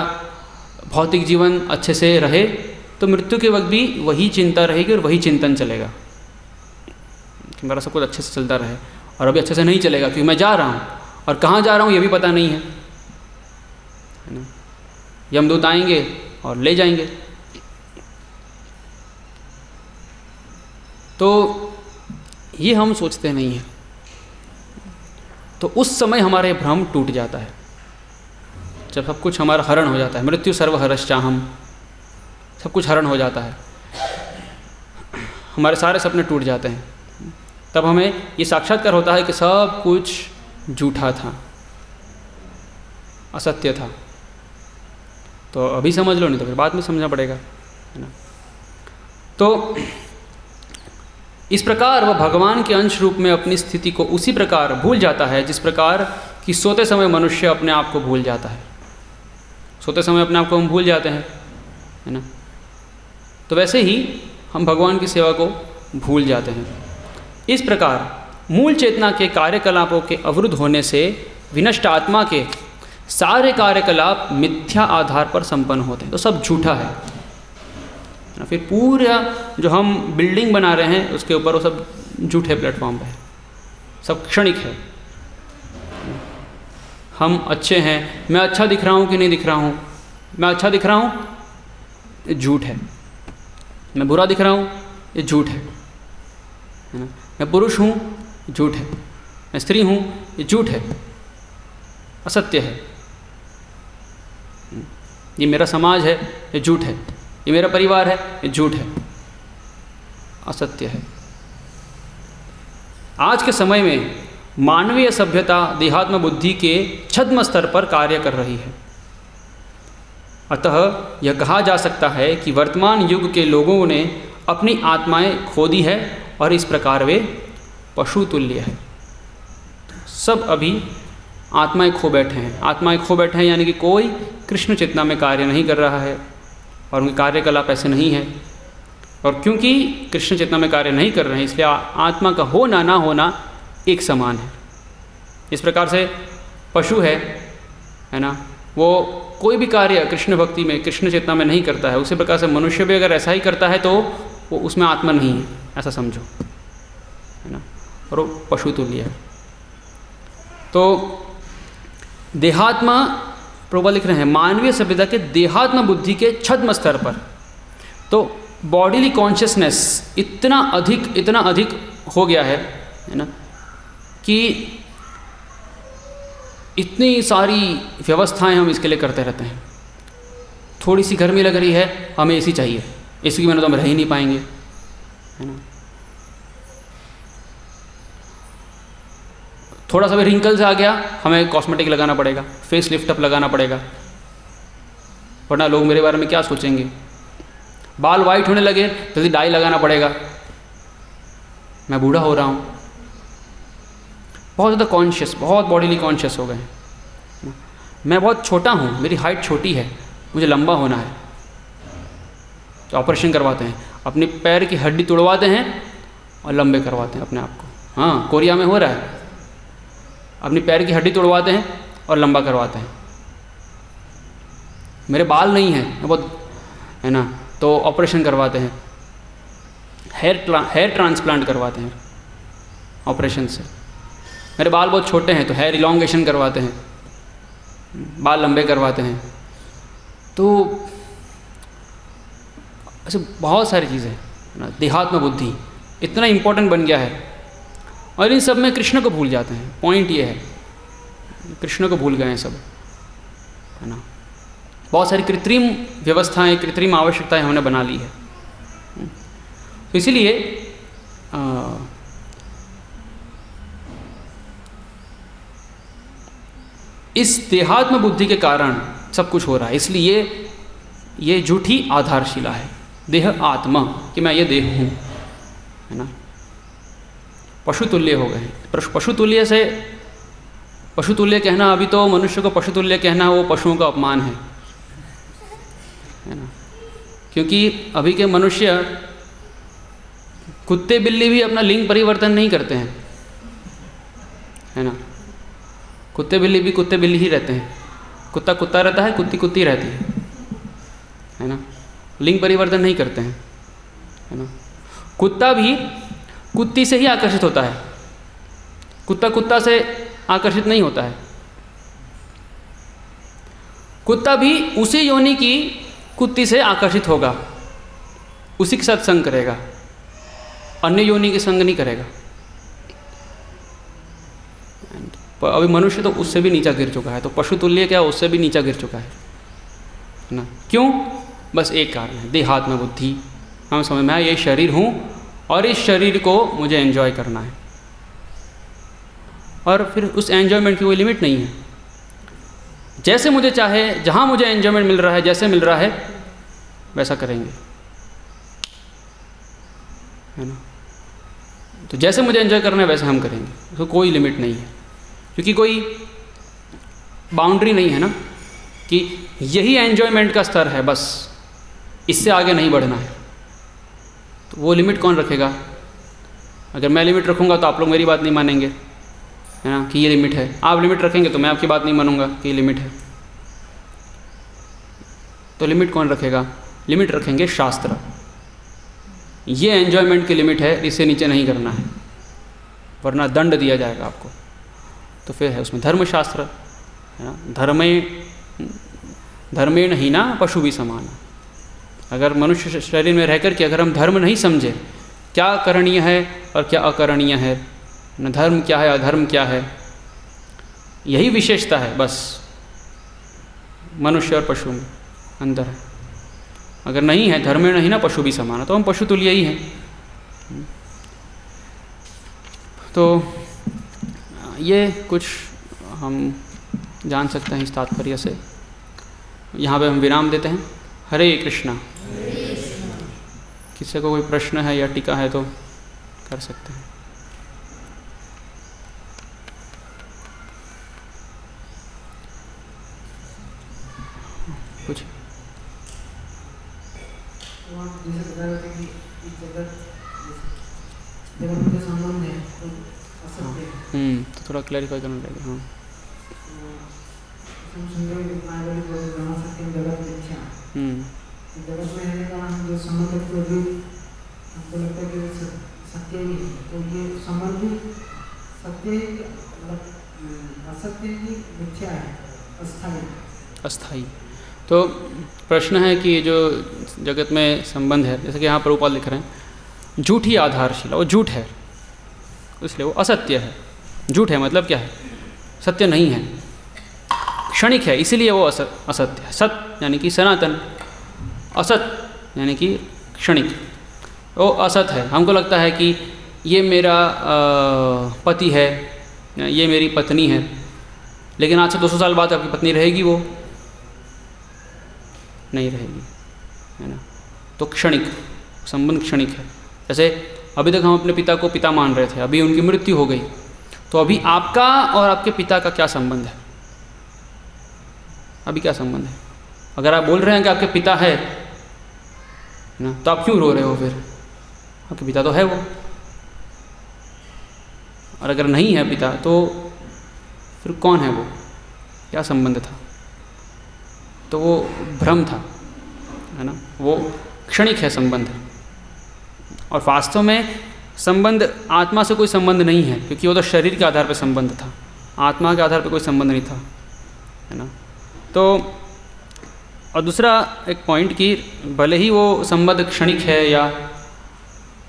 भौतिक जीवन अच्छे से रहे, तो मृत्यु के वक्त भी वही चिंता रहेगी और वही चिंतन चलेगा कि मेरा सब कुछ अच्छे से चलता रहे। और अभी अच्छे से नहीं चलेगा क्योंकि मैं जा रहा हूँ, और कहाँ जा रहा हूँ ये भी पता नहीं है ना। यमदूत आएंगे और ले जाएंगे। तो ये हम सोचते नहीं हैं, तो उस समय हमारे भ्रम टूट जाता है, जब सब कुछ हमारा हरण हो जाता है। मृत्यु सर्वहरश्चाहम, सब कुछ हरण हो जाता है, हमारे सारे सपने टूट जाते हैं। तब हमें ये साक्षात्कार होता है कि सब कुछ झूठा था, असत्य था। तो अभी समझ लो, नहीं तो फिर बाद में समझना पड़ेगा, है ना। तो इस प्रकार वह भगवान के अंश रूप में अपनी स्थिति को उसी प्रकार भूल जाता है जिस प्रकार कि सोते समय मनुष्य अपने आप को भूल जाता है। सोते समय अपने आप को हम भूल जाते हैं, है ना। तो वैसे ही हम भगवान की सेवा को भूल जाते हैं। इस प्रकार मूल चेतना के कार्यकलापों के अवरुद्ध होने से विनष्ट आत्मा के सारे कार्यकलाप मिथ्या आधार पर संपन्न होते हैं। तो सब झूठा है। फिर पूरा जो हम बिल्डिंग बना रहे हैं उसके ऊपर वो सब झूठे प्लेटफॉर्म पे है, सब क्षणिक है। हम अच्छे हैं, मैं अच्छा दिख रहा हूँ कि नहीं दिख रहा हूँ, मैं अच्छा दिख रहा हूँ, ये झूठ है। मैं बुरा दिख रहा हूँ, ये झूठ है ना। मैं पुरुष हूँ, झूठ है। मैं स्त्री हूँ, ये झूठ है, असत्य है। ये मेरा समाज है, ये झूठ है। ये मेरा परिवार है, ये झूठ है, असत्य है। आज के समय में मानवीय सभ्यता देहात्म बुद्धि के छद्म स्तर पर कार्य कर रही है। अतः यह कहा जा सकता है कि वर्तमान युग के लोगों ने अपनी आत्माएं खो दी है और इस प्रकार वे पशु तुल्य है। सब अभी आत्माएं खो बैठे हैं। आत्माएं खो बैठे हैं यानी कि कोई कृष्ण चेतना में कार्य नहीं कर रहा है, और उनके कार्यकलाप ऐसे नहीं है। और क्योंकि कृष्ण चेतना में कार्य नहीं कर रहे हैं, इसलिए आत्मा का होना ना होना एक समान है। इस प्रकार से पशु है ना, वो कोई भी कार्य कृष्ण भक्ति में, कृष्ण चेतना में नहीं करता है। उसी प्रकार से मनुष्य भी अगर ऐसा ही करता है तो वो उसमें आत्मा नहीं है, ऐसा समझो, है ना, और वो पशु तुल्य है। तो देहात्मा, प्रभुपाद लिख रहे हैं, मानवीय सभ्यता के देहात्मा बुद्धि के छद्म स्तर पर तो बॉडीली कॉन्शियसनेस इतना अधिक हो गया है ना, कि इतनी सारी व्यवस्थाएं हम इसके लिए करते रहते हैं। थोड़ी सी गर्मी लग रही है, हमें एसी चाहिए, एसी के बिना तो हम रह ही नहीं पाएंगे, है ना। थोड़ा सा भी रिंकल्स आ गया, हमें कॉस्मेटिक लगाना पड़ेगा, फेस लिफ्ट अप लगाना पड़ेगा, वरना लोग मेरे बारे में क्या सोचेंगे। बाल वाइट होने लगे, जल्दी डाई लगाना पड़ेगा, मैं बूढ़ा हो रहा हूँ। बहुत ज़्यादा कॉन्शियस, बहुत बॉडीली कॉन्शियस हो गए हैं। मैं बहुत छोटा हूँ, मेरी हाइट छोटी है, मुझे लंबा होना है, तो ऑपरेशन करवाते हैं, अपने पैर की हड्डी तोड़वाते हैं और लंबे करवाते हैं अपने आप को। हाँ, कोरिया में हो रहा है, अपनी पैर की हड्डी तोड़वाते हैं और लंबा करवाते हैं। मेरे बाल नहीं हैं, मैं बहुत, है ना, तो ऑपरेशन करवाते हैं, हेयर ट्रांसप्लांट करवाते हैं ऑपरेशन से। मेरे बाल बहुत छोटे हैं तो हेयर इलॉन्गेशन करवाते हैं, बाल लंबे करवाते हैं। तो ऐसे बहुत सारी चीज़ें ना, देहात्म बुद्धि इतना इम्पोर्टेंट बन गया है। और इन सब में कृष्ण को भूल जाते हैं। पॉइंट ये है, कृष्ण को भूल गए हैं सब, है ना। बहुत सारी कृत्रिम व्यवस्थाएं, कृत्रिम आवश्यकताएं हमने बना ली है। तो इसीलिए इस देहात्म बुद्धि के कारण सब कुछ हो रहा है। इसलिए ये झूठी आधारशिला है, देह आत्मा, कि मैं ये देह हूँ, है ना। पशु तुल्य हो गए। पशु तुल्य से, पशु तुल्य कहना, अभी तो मनुष्य को पशु तुल्य कहना वो पशुओं का अपमान है ना। क्योंकि अभी के मनुष्य, कुत्ते बिल्ली भी अपना लिंग परिवर्तन नहीं करते हैं, है ना। कुत्ते बिल्ली भी कुत्ते बिल्ली ही रहते हैं, कुत्ता कुत्ता रहता है, कुत्ती कुत्ती रहती है ना। लिंग परिवर्तन नहीं करते हैं, है ना। कुत्ता भी कुत्ती से ही आकर्षित होता है, कुत्ता कुत्ता से आकर्षित नहीं होता है। कुत्ता भी उसी योनि की कुत्ती से आकर्षित होगा, उसी के साथ संग करेगा, अन्य योनि के संग नहीं करेगा। अभी मनुष्य तो उससे भी नीचा गिर चुका है, तो पशु तुल्य क्या, उससे भी नीचा गिर चुका है ना। क्यों? बस एक कारण है, देहात्म बुद्धि। हम समझ में, ये शरीर हूँ और इस शरीर को मुझे एंजॉय करना है, और फिर उस एंजॉयमेंट की कोई लिमिट नहीं है। जैसे मुझे चाहे, जहाँ मुझे एंजॉयमेंट मिल रहा है, जैसे मिल रहा है वैसा करेंगे, है ना। तो जैसे मुझे एंजॉय करना है वैसे हम करेंगे, तो कोई लिमिट नहीं है, क्योंकि कोई बाउंड्री नहीं है ना, कि यही एंजॉयमेंट का स्तर है, बस इससे आगे नहीं बढ़ना है। तो वो लिमिट कौन रखेगा? अगर मैं लिमिट रखूँगा तो आप लोग मेरी बात नहीं मानेंगे, है ना, कि ये लिमिट है। आप लिमिट रखेंगे तो मैं आपकी बात नहीं मानूंगा कि ये लिमिट है। तो लिमिट कौन रखेगा? लिमिट रखेंगे शास्त्र। ये एंजॉयमेंट की लिमिट है, इससे नीचे नहीं करना है, वरना दंड दिया जाएगा आपको। तो फिर है उसमें धर्मशास्त्र, है ना। धर्मेण ही ना पशु भी समान। अगर मनुष्य शरीर में रहकर के अगर हम धर्म नहीं समझे, क्या करणीय है और क्या अकरणीय है, न धर्म क्या है अधर्म क्या है, यही विशेषता है बस मनुष्य और पशु में अंदर है। अगर नहीं है, धर्मेण ही ना पशु भी समान, तो हम पशु तुल्य ही हैं। तो ये कुछ हम जान सकते हैं इस तात्पर्य से। यहाँ पे हम विराम देते हैं। हरे कृष्णा। किसी को कोई प्रश्न है या टीका है तो कर सकते हैं। कुछ जैसे बता रहे थे कि जगत में जो संबंध है तो असत्य है। तो थोड़ा क्लैरिफाई करना पड़ेगा। हाँ, जगत मिथ्या, जगत में रहने का हम जो संबंध को भी हमको लगता है कि सत्य ही है, तो ये संबंध भी सत्य असत्य ही मिथ्या है, अस्थायी। अस्थाई। तो प्रश्न है कि जो जगत में संबंध है, जैसे कि यहाँ प्रभुपाद लिख रहे हैं, झूठी आधारशिला, वो झूठ है, इसलिए वो असत्य है। झूठ है मतलब क्या है? सत्य नहीं है, क्षणिक है, इसीलिए वो असत्य है। सत यानी कि सनातन, असत यानी कि क्षणिक, वो असत है। हमको लगता है कि ये मेरा पति है, ये मेरी पत्नी है, लेकिन आज से 200 साल बाद आपकी पत्नी रहेगी? वो नहीं रहेगी, है ना। तो क्षणिक, संबंध क्षणिक है। जैसे अभी तक हम अपने पिता को पिता मान रहे थे, अभी उनकी मृत्यु हो गई, तो अभी आपका और आपके पिता का क्या संबंध है? अभी क्या संबंध है? अगर आप बोल रहे हैं कि आपके पिता है ना, तो आप क्यों रो रहे हो फिर? आपके पिता तो है वो। और अगर नहीं है पिता, तो फिर कौन है वो? क्या संबंध था? तो वो भ्रम था, है ना। वो क्षणिक है संबंध, और वास्तव में संबंध आत्मा से कोई संबंध नहीं है, क्योंकि वो तो शरीर के आधार पर संबंध था, आत्मा के आधार पर कोई संबंध नहीं था, है ना। तो और दूसरा एक पॉइंट कि भले ही वो संबंध क्षणिक है या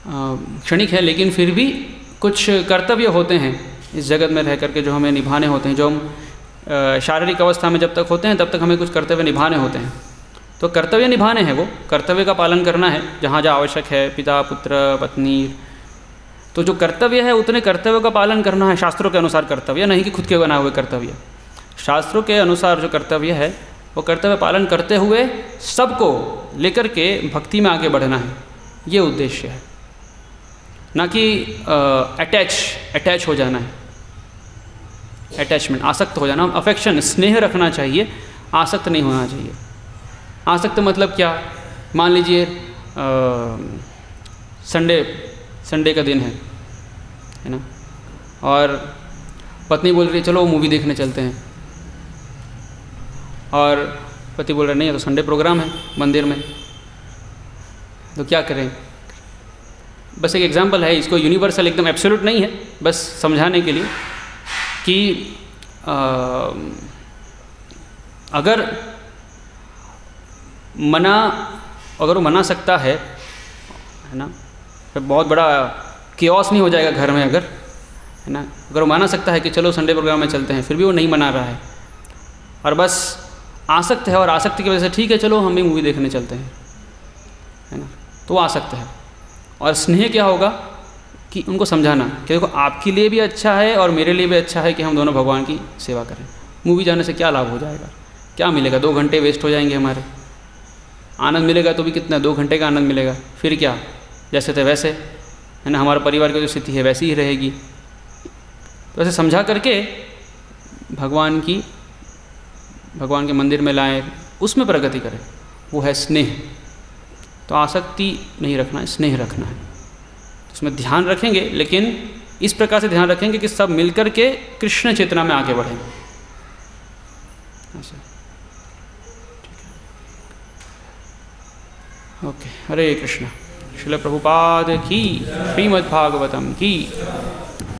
क्षणिक है, लेकिन फिर भी कुछ कर्तव्य होते हैं इस जगत में रह करके जो हमें निभाने होते हैं। जो हम शारीरिक अवस्था में जब तक होते हैं तब तक हमें कुछ कर्तव्य निभाने होते हैं, तो कर्तव्य निभाने हैं, वो कर्तव्य का पालन करना है जहाँ जहाँ आवश्यक है, पिता पुत्र पत्नी। तो जो कर्तव्य है उतने कर्तव्य का पालन करना है, शास्त्रों के अनुसार कर्तव्य, नहीं कि खुद के बनाए हुए कर्तव्य। शास्त्रों के अनुसार जो कर्तव्य है वो कर्तव्य पालन करते हुए सबको लेकर के भक्ति में आगे बढ़ना है, ये उद्देश्य है, ना कि अटैच हो जाना है, अटैचमेंट, आसक्त हो जाना। अफेक्शन, स्नेह रखना चाहिए, आसक्त नहीं होना चाहिए। आसक्त मतलब क्या? मान लीजिए संडे का दिन है ना, और पत्नी बोल रही है चलो मूवी देखने चलते हैं, और पति बोल रहे नहीं है तो संडे प्रोग्राम है मंदिर में, तो क्या करें? बस एक एग्जांपल है, इसको यूनिवर्सल एकदम एब्सोल्यूट नहीं है, बस समझाने के लिए कि अगर वो मना सकता है ना, तो बहुत बड़ा केओस नहीं हो जाएगा घर में, अगर है ना। अगर वो मना सकता है कि चलो संडे प्रोग्राम में चलते हैं, फिर भी वो नहीं मना रहा है और बस आसक्त है, और आसक्ति की वजह से ठीक है चलो हम भी मूवी देखने चलते हैं, है ना, तो वो आसक्त है। और स्नेह क्या होगा कि उनको समझाना कि देखो आपके लिए भी अच्छा है और मेरे लिए भी अच्छा है कि हम दोनों भगवान की सेवा करें। मूवी जाने से क्या लाभ हो जाएगा? क्या मिलेगा? 2 घंटे वेस्ट हो जाएंगे हमारे। आनंद मिलेगा तो भी कितना, 2 घंटे का आनंद मिलेगा, फिर क्या जैसे थे वैसे, है ना, हमारे परिवार की जो स्थिति है वैसी ही रहेगी। तो ऐसे समझा करके भगवान के मंदिर में लाएं, उसमें प्रगति करें, वो है स्नेह। तो आसक्ति नहीं रखना है, स्नेह रखना है। उसमें ध्यान रखेंगे, लेकिन इस प्रकार से ध्यान रखेंगे कि सब मिलकर के कृष्ण चेतना में आगे बढ़ें। ऐसा ओके। हरे कृष्ण। श्रील प्रभुपाद की, श्रीमद्भागवतम की।